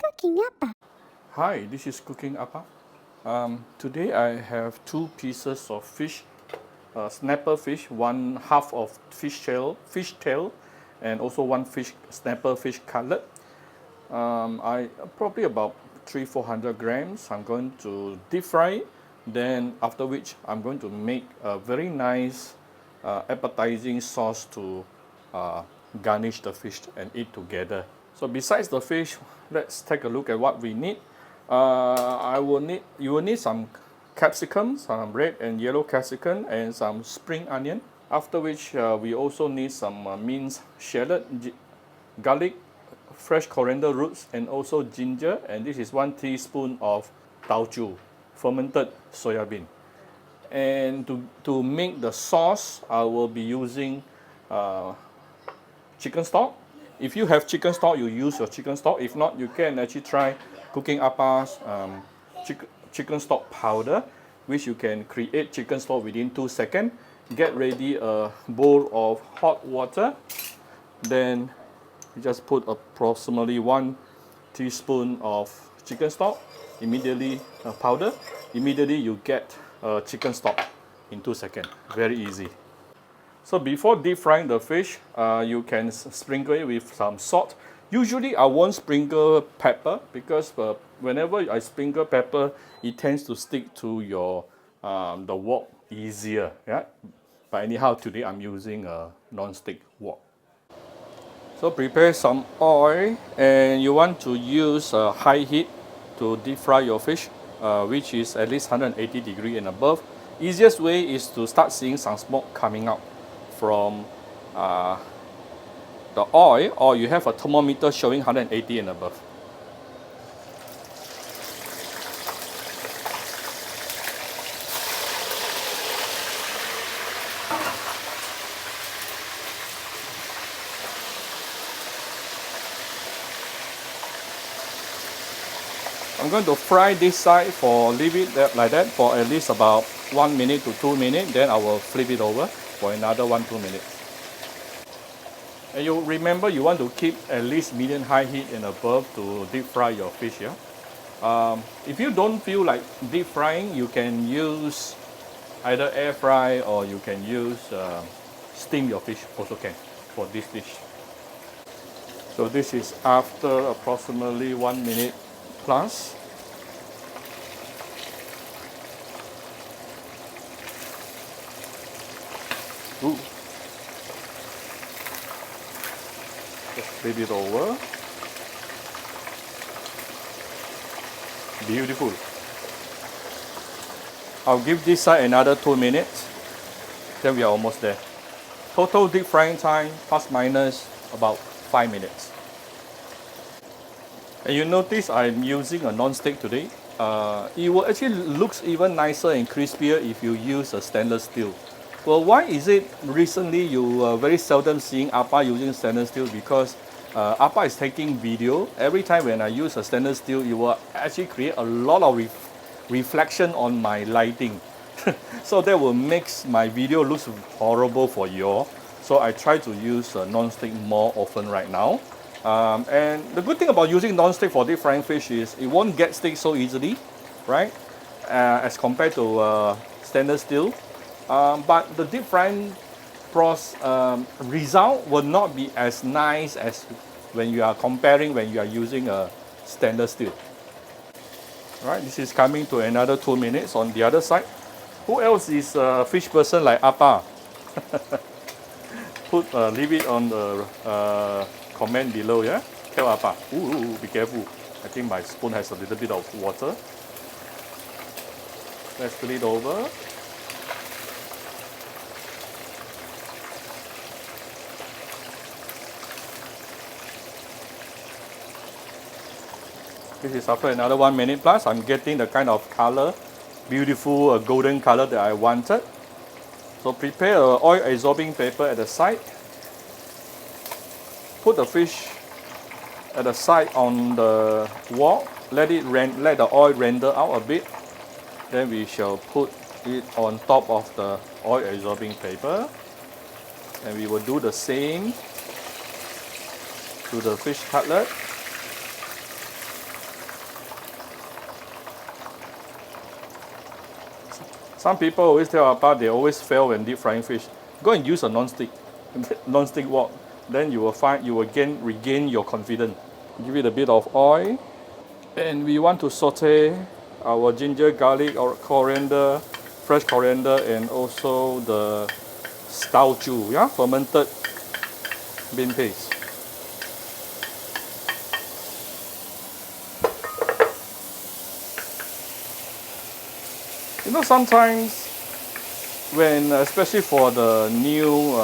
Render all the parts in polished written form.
cooking apa? Hi, this is Cooking Appa. Today I have two pieces of fish, snapper fish, one half of fish tail, and also one snapper fish cutlet. I probably about 300-400 grams. I'm going to deep fry it. Then after which I'm going to make a very nice appetizing sauce to garnish the fish and eat together. So besides the fish, let's take a look at what we need. You will need some capsicums, some red and yellow capsicum, and some spring onion. After which we also need some minced shallot, garlic, fresh coriander roots, and also ginger. And this is 1 teaspoon of Taucu, fermented soya bean. And to make the sauce, I will be using chicken stock. If you have chicken stock, you use your chicken stock. If not, you can actually try Cooking Appa's chicken stock powder, which you can create chicken stock within 2 seconds. Get ready a bowl of hot water. Then you just put approximately 1 teaspoon of chicken stock, immediately powder. Immediately you get chicken stock in 2 seconds. Very easy. So before deep frying the fish, you can sprinkle it with some salt. Usually I won't sprinkle pepper because whenever I sprinkle pepper, it tends to stick to your the wok easier. Yeah. But anyhow, today I'm using a non-stick wok. So prepare some oil, and you want to use high heat to deep fry your fish, which is at least 180 degrees and above. Easiest way is to start seeing some smoke coming out from the oil, or you have a thermometer showing 180 and above. I'm going to fry this side leave it like that for at least about 1 minute to 2 minutes. Then I will flip it over for another 1-2 minutes. And you remember you want to keep at least medium high heat and above to deep fry your fish. Yeah. If you don't feel like deep frying, you can use either air fry or you can use steam your fish also can for this dish. So this is after approximately 1 minute plus. Ooh. Just flip it over. Beautiful. I'll give this side another 2 minutes. Then we are almost there. Total deep frying time plus minus about 5 minutes. And you notice I'm using a non-stick today. It will actually looks even nicer and crispier if you use a stainless steel. Well, why is it recently you very seldom seeing Appa using stainless steel? Because Appa is taking video. Every time when I use a stainless steel, it will actually create a lot of reflection on my lighting. So that will make my video look horrible for you all. So I try to use non-stick more often right now. And the good thing about using non-stick for deep frying fish is it won't get stick so easily, right? As compared to stainless steel. But the deep frying result will not be as nice as when you are using a stainless steel. Right, this is coming to another 2 minutes on the other side. Who else is a fish person like Appa? Leave it on the comment below, yeah? Tell Appa. Ooh, be careful. I think my spoon has a little bit of water. Let's put it over. This is after another 1 minute plus. I'm getting the kind of color, beautiful golden color that I wanted. So prepare an oil absorbing paper at the side. Put the fish at the side on the wok. Let the oil render out a bit. Then we shall put it on top of the oil absorbing paper. And we will do the same to the fish cutlet. Some people always tell Appa they always fail when deep frying fish. Go and use a non-stick wok. Then you will find you will regain your confidence. Give it a bit of oil. And we want to saute our ginger, garlic, or coriander, fresh coriander, and also the Taucu, yeah, fermented bean paste. You know, sometimes when, especially for the new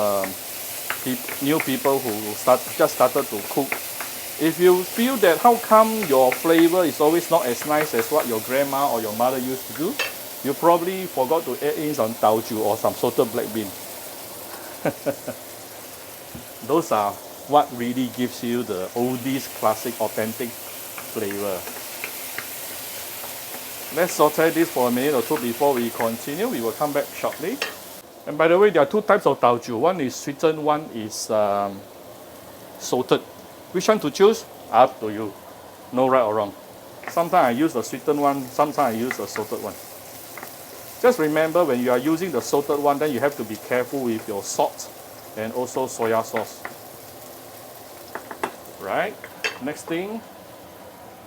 people who just started to cook, if you feel that how come your flavor is always not as nice as what your grandma or your mother used to do, you probably forgot to add in some Taucu or some salted black bean. Those are what really gives you the oldies classic authentic flavor. Let's saute this for a minute or two before we continue. We will come back shortly. And by the way, there are two types of Taucu. One is sweetened, one is salted. Which one to choose? Up to you. No right or wrong. Sometimes I use the sweetened one, sometimes I use the salted one. Just remember, when you are using the salted one, then you have to be careful with your salt and also soya sauce. Right? Next thing,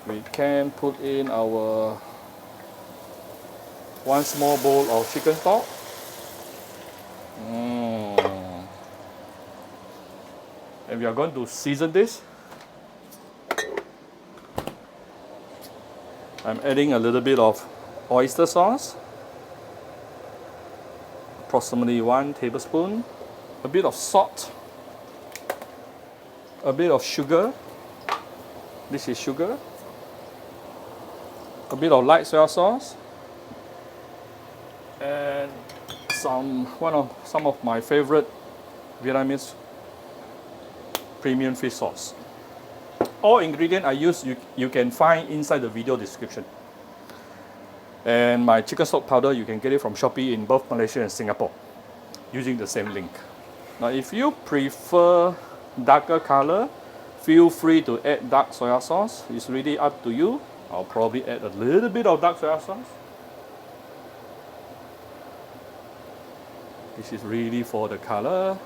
we can put in our one small bowl of chicken stock. And we are going to season this. I'm adding a little bit of oyster sauce, approximately 1 tablespoon, a bit of salt, a bit of sugar, this is sugar, a bit of light soy sauce, and some of my favorite Vietnamese premium fish sauce. All ingredients I use you can find inside the video description. And my chicken stock powder, you can get it from Shopee in both Malaysia and Singapore using the same link. Now if you prefer darker color, feel free to add dark soya sauce. It's really up to you. I'll probably add a little bit of dark soya sauce. This is really for the color.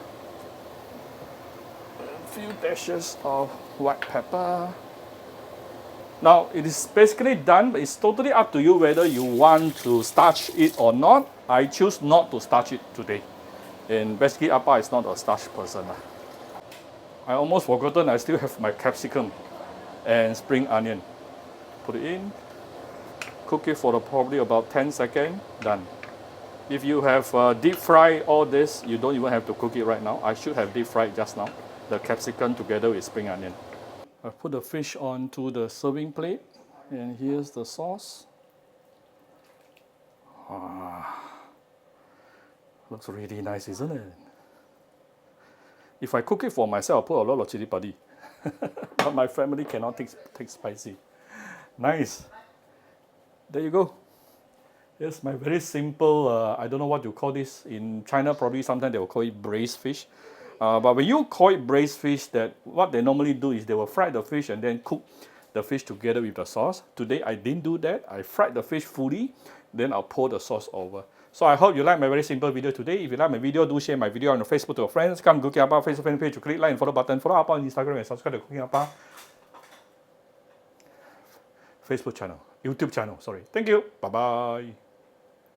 A few dashes of white pepper. Now it is basically done, but it's totally up to you whether you want to starch it or not. I choose not to starch it today. And basically Appa is not a starch person. I almost forgotten I still have my capsicum and spring onion. Put it in, cook it for probably about 10 seconds, done. If you have deep fried all this, you don't even have to cook it right now. I should have deep fried just now, the capsicum together with spring onion. I put the fish onto the serving plate, and here's the sauce. Looks really nice, isn't it? If I cook it for myself, I'll put a lot of chili padi. But my family cannot take spicy. Nice. There you go. Here's my very simple, I don't know what you call this. In China, probably sometimes they will call it braised fish. But when you call it braised fish, that what they normally do is they will fry the fish and then cook the fish together with the sauce. Today I didn't do that. I fried the fish fully, then I'll pour the sauce over. So I hope you like my very simple video today. If you like my video, do share my video on Facebook to your friends. Come Cooking Appa Facebook fan page to click like and follow button. Follow Appa on Instagram and subscribe to Cooking Appa Facebook channel, YouTube channel. Sorry. Thank you. Bye bye.